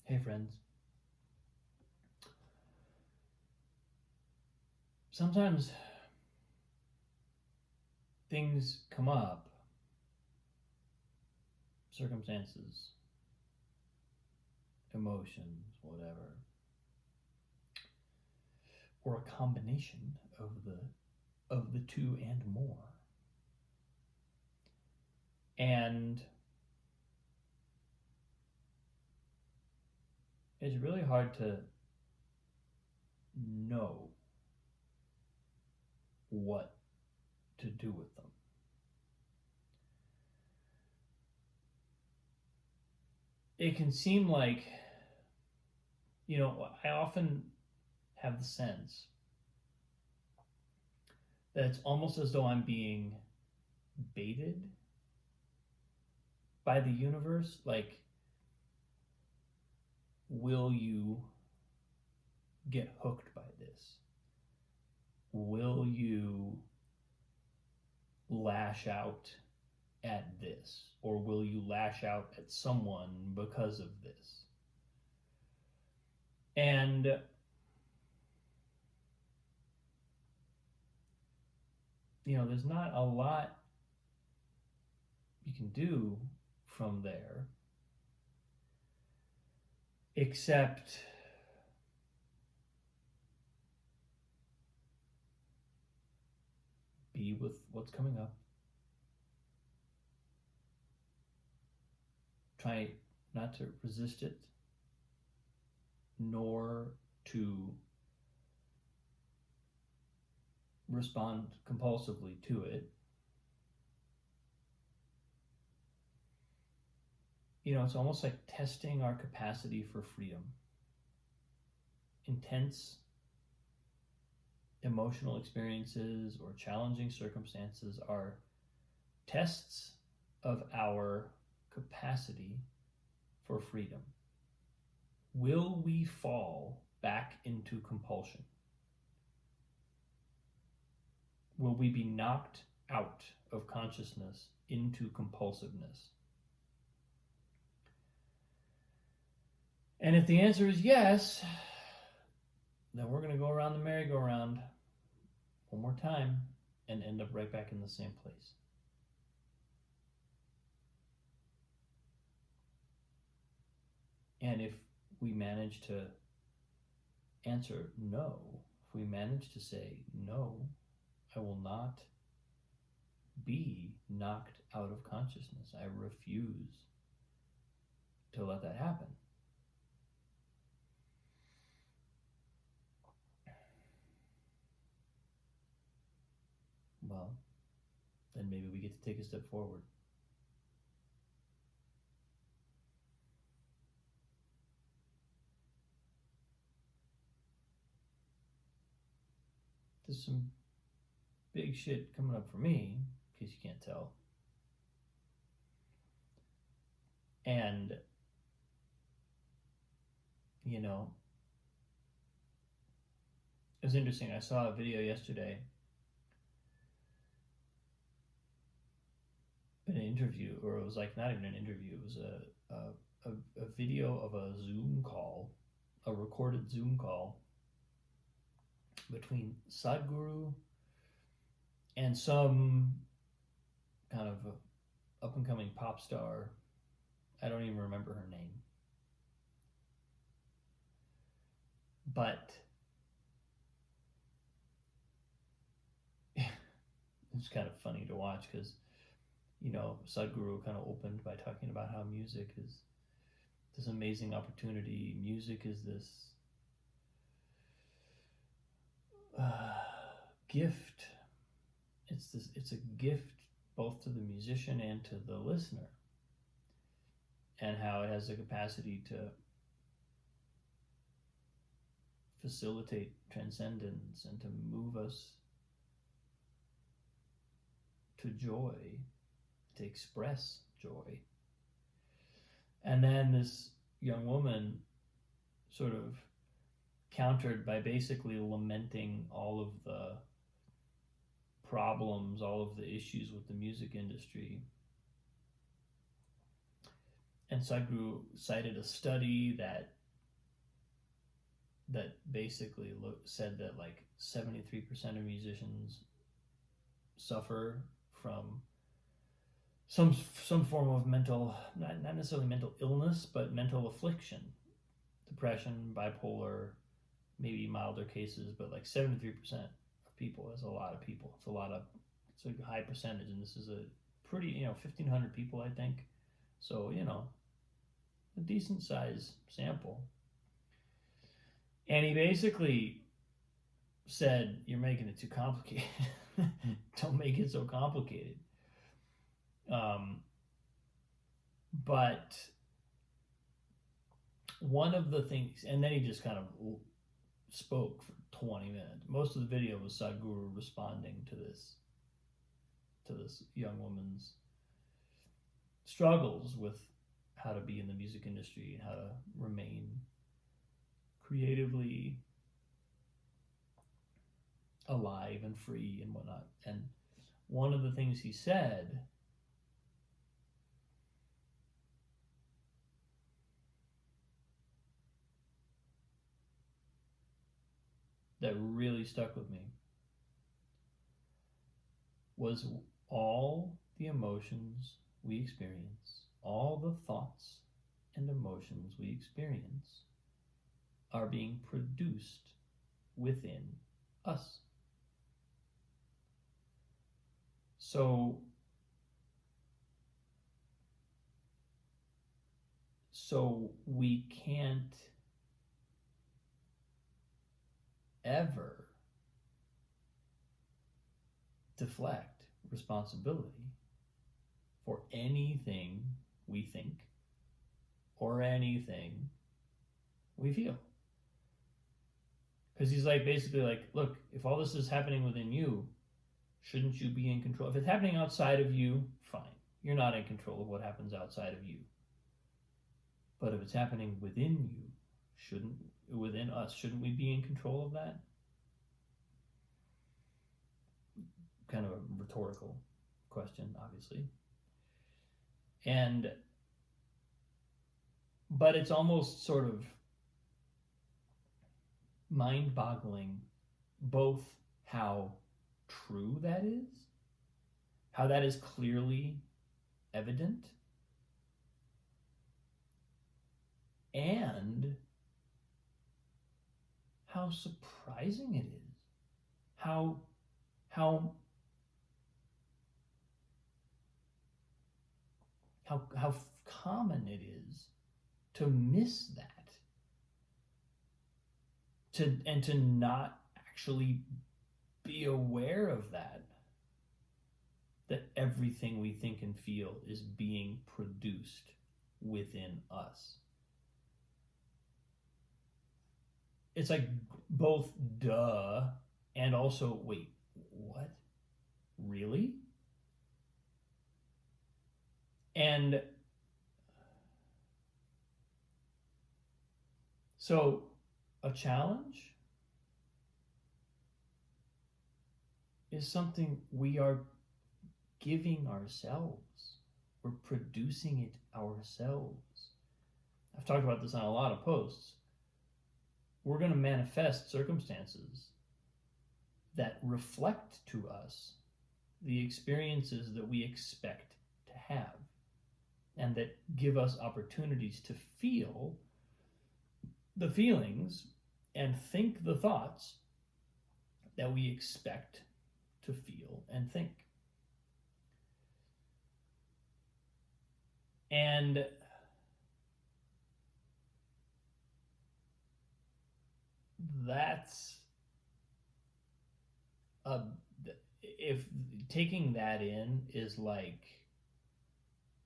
Hey friends. Sometimes things come up, circumstances, emotions, whatever, or a combination of the two and more. And it's really hard to know what to do with them. It can seem like, I often have the sense that it's almost as though I'm being baited by the universe. Like, will you get hooked by this? Will you lash out at this? Or will you lash out at someone because of this? And there's not a lot you can do from there except be with what's coming up. Try not to resist it, nor to respond compulsively to it. It's almost like testing our capacity for freedom. Intense emotional experiences or challenging circumstances are tests of our capacity for freedom. Will we fall back into compulsion? Will we be knocked out of consciousness into compulsiveness? And if the answer is yes, then we're going to go around the merry-go-round one more time and end up right back in the same place. And if we manage to answer no, if we manage to say, no, I will not be knocked out of consciousness, I refuse to let that happen, well, then maybe we get to take a step forward. There's some big shit coming up for me, in case you can't tell. And, it was interesting. I saw a video yesterday, an interview, or it was like not even an interview, it was a video of a Zoom call, a recorded Zoom call between Sadhguru and some kind of up-and-coming pop star. I don't even remember her name. But it's kind of funny to watch because, Sadhguru kind of opened by talking about how music is this amazing opportunity. Music is this gift. It's a gift both to the musician and to the listener, and how it has the capacity to facilitate transcendence and to move us to joy, to express joy. And then this young woman sort of countered by basically lamenting all of the problems, all of the issues with the music industry. And Sadhguru cited a study that that basically said that like 73% of musicians suffer from some form of mental, not necessarily mental illness, but mental affliction, depression, bipolar, maybe milder cases, but like 73% of people is a lot of people. It's a high percentage, and this is a pretty, 1,500 people, I think. So, a decent size sample. And he basically said, you're making it too complicated. Don't make it so complicated. But one of the things, and then he just kind of spoke for 20 minutes. Most of the video was Sadhguru responding to this young woman's struggles with how to be in the music industry and how to remain creatively alive and free and whatnot. And one of the things he said that really stuck with me was all the emotions we experience, all the thoughts and emotions we experience are being produced within us. So we can't ever deflect responsibility for anything we think or anything we feel. Because he's like, basically like, look, if all this is happening within you, shouldn't you be in control? If it's happening outside of you, fine. You're not in control of what happens outside of you. But if it's happening within you, within us, shouldn't we be in control of that? Kind of a rhetorical question, obviously. But it's almost sort of mind-boggling both how true that is, how that is clearly evident, and how surprising it is, how common it is to miss that, to not actually be aware of that everything we think and feel is being produced within us. It's like both duh and also, wait, what? Really? And so a challenge is something we are giving ourselves. We're producing it ourselves. I've talked about this on a lot of posts. We're going to manifest circumstances that reflect to us the experiences that we expect to have, and that give us opportunities to feel the feelings and think the thoughts that we expect to feel and think. And that's if taking that in is like,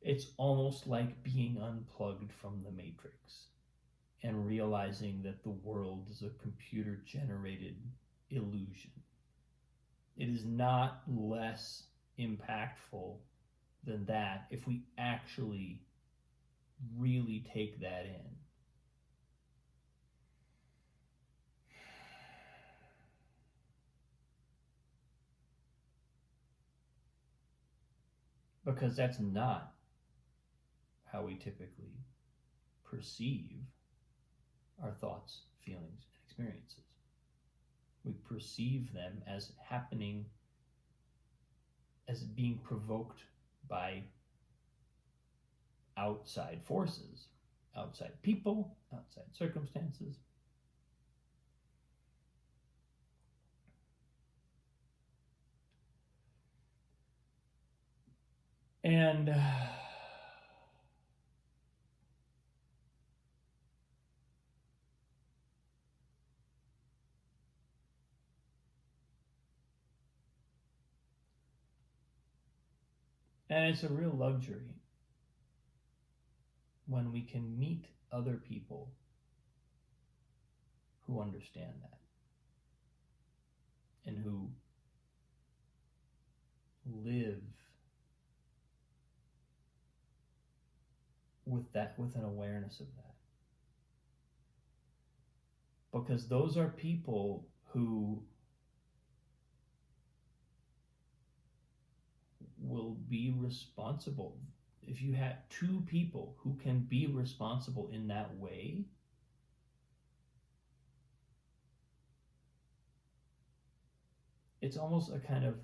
it's almost like being unplugged from the matrix and realizing that the world is a computer generated illusion. It is not less impactful than that if we actually really take that in. Because that's not how we typically perceive our thoughts, feelings, and experiences. We perceive them as happening, as being provoked by outside forces, outside people, outside circumstances. And it's a real luxury when we can meet other people who understand that and who live with an awareness of that. Because those are people who will be responsible. If you have two people who can be responsible in that way, it's almost a kind of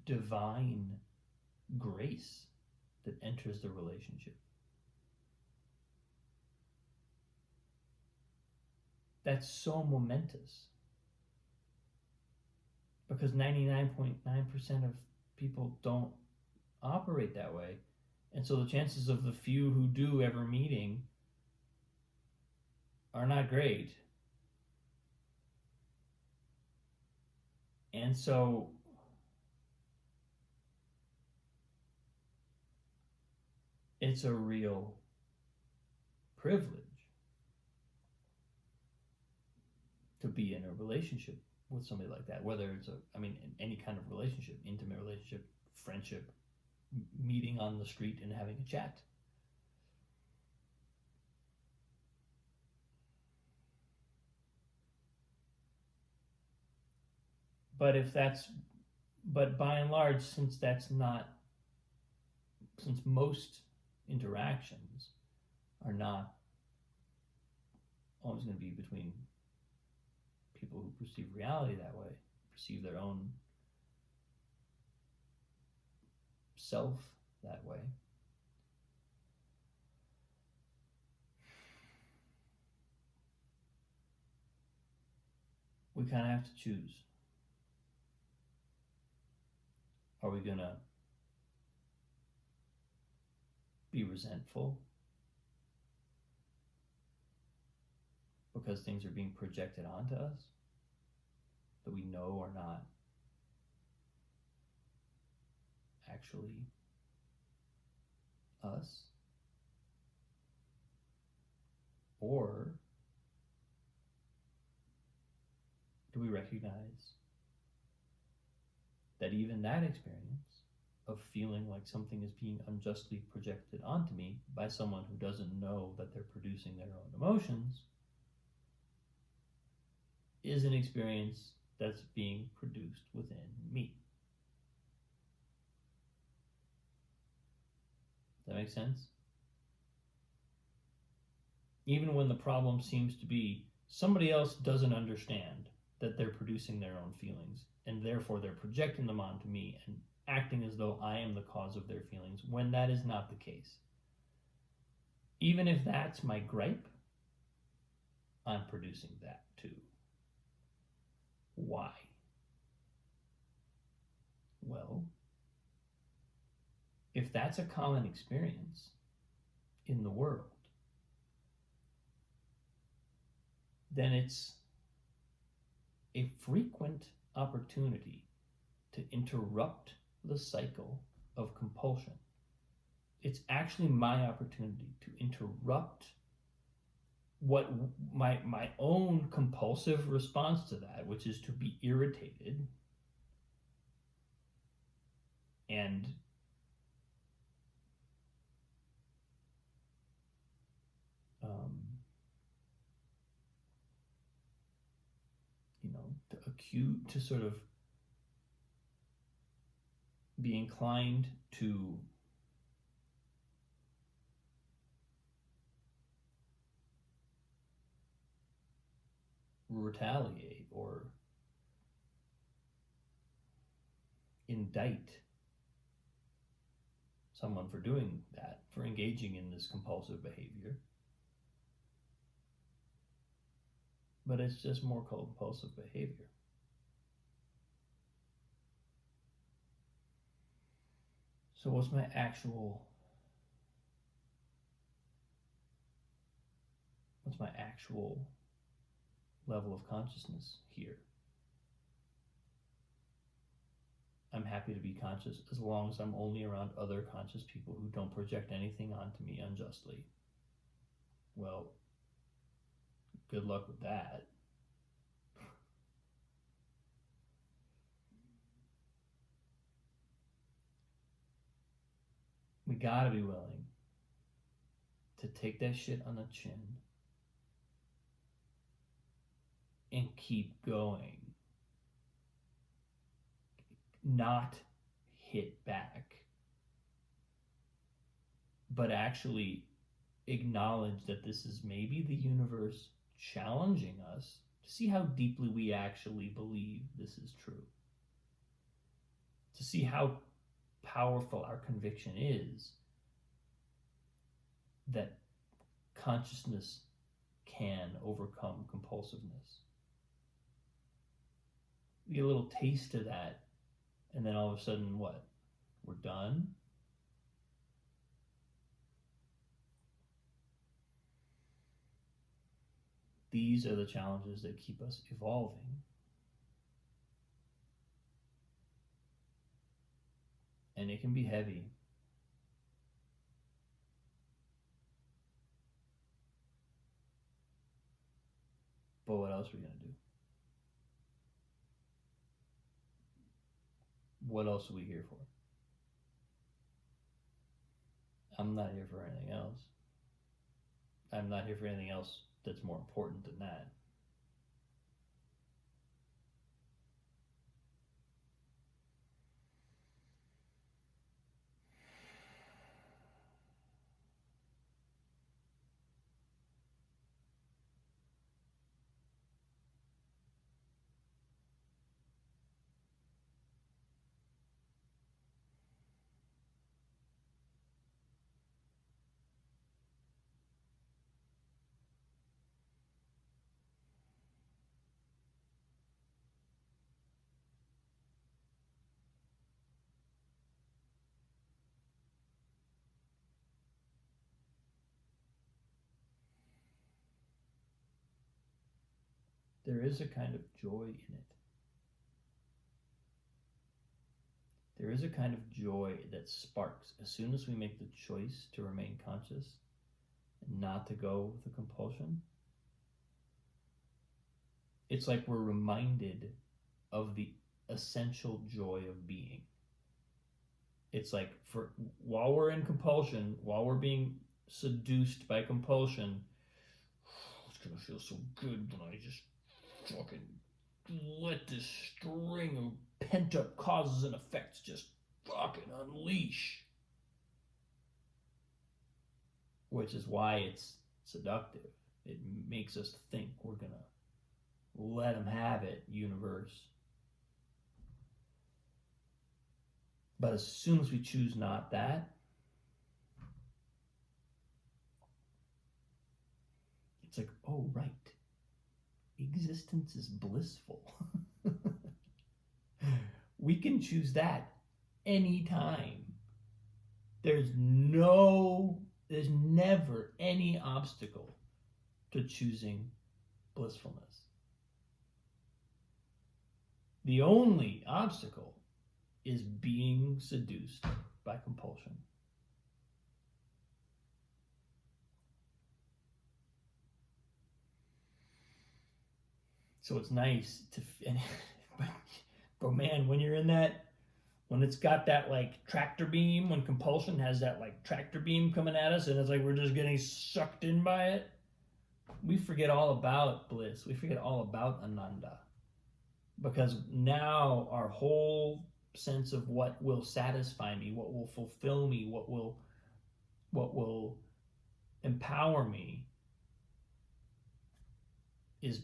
divine grace that enters the relationship. That's so momentous, because 99.9% of people don't operate that way. And so the chances of the few who do ever meeting are not great. And so it's a real privilege to be in a relationship with somebody like that, whether it's any kind of relationship, intimate relationship, friendship, meeting on the street and having a chat. But by and large, since most interactions are not always going to be between people who perceive reality that way, perceive their own self that way, we kind of have to choose. Are we going to be resentful because things are being projected onto us that we know are not actually us? Or do we recognize that even that experience of feeling like something is being unjustly projected onto me by someone who doesn't know that they're producing their own emotions is an experience that's being produced within me? Does that make sense? Even when the problem seems to be somebody else doesn't understand that they're producing their own feelings, and therefore they're projecting them onto me and acting as though I am the cause of their feelings, when that is not the case. Even if that's my gripe, I'm producing that too. Why? Well, if that's a common experience in the world, then it's a frequent opportunity to interrupt the cycle of compulsion. It's actually my opportunity to interrupt what my own compulsive response to that, which is to be irritated and to sort of be inclined to retaliate or indict someone for doing that, for engaging in this compulsive behavior. But it's just more compulsive behavior. So what's my actual level of consciousness here? I'm happy to be conscious as long as I'm only around other conscious people who don't project anything onto me unjustly. Well, good luck with that. We gotta be willing to take that shit on the chin and keep going. Not hit back, but actually acknowledge that this is maybe the universe challenging us to see how deeply we actually believe this is true, to see how powerful our conviction is that consciousness can overcome compulsiveness. We get a little taste of that, and then all of a sudden, what? We're done? These are the challenges that keep us evolving. And it can be heavy. But what else are we going to do? What else are we here for? I'm not here for anything else. I'm not here for anything else that's more important than that. There is a kind of joy in it. There is a kind of joy that sparks as soon as we make the choice to remain conscious and not to go with the compulsion. It's like we're reminded of the essential joy of being. It's like while we're in compulsion, while we're being seduced by compulsion, it's gonna feel so good when I just fucking let this string of pent-up causes and effects just fucking unleash. Which is why it's seductive. It makes us think we're gonna let them have it, universe. But as soon as we choose not that, it's like, oh, right. Existence is blissful. We can choose that anytime. There's never any obstacle to choosing blissfulness. The only obstacle is being seduced by compulsion. So it's nice to, but man, when you're in that, when it's got that like tractor beam, when compulsion has that like tractor beam coming at us and it's like we're just getting sucked in by it, we forget all about bliss. We forget all about Ananda. Because now our whole sense of what will satisfy me, what will fulfill me, what will empower me is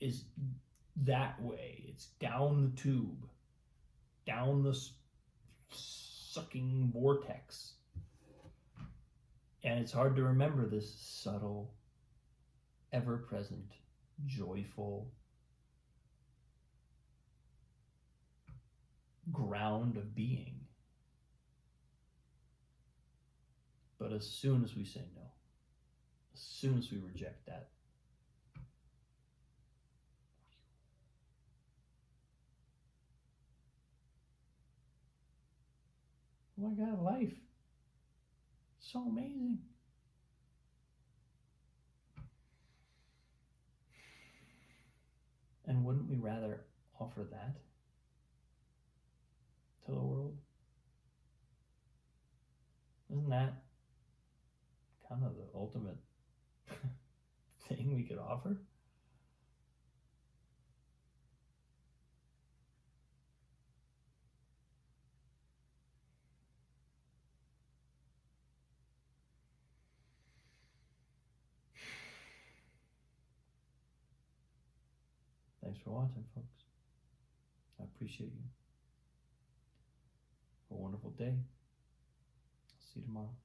is that way. It's down the tube, down the sucking vortex. And it's hard to remember this subtle, ever-present, joyful ground of being. But as soon as we say no, as soon as we reject that, oh my God, life, so amazing. And wouldn't we rather offer that to the world? Isn't that kind of the ultimate thing we could offer? Thanks for watching, folks. I appreciate you. Have a wonderful day. I'll see you tomorrow.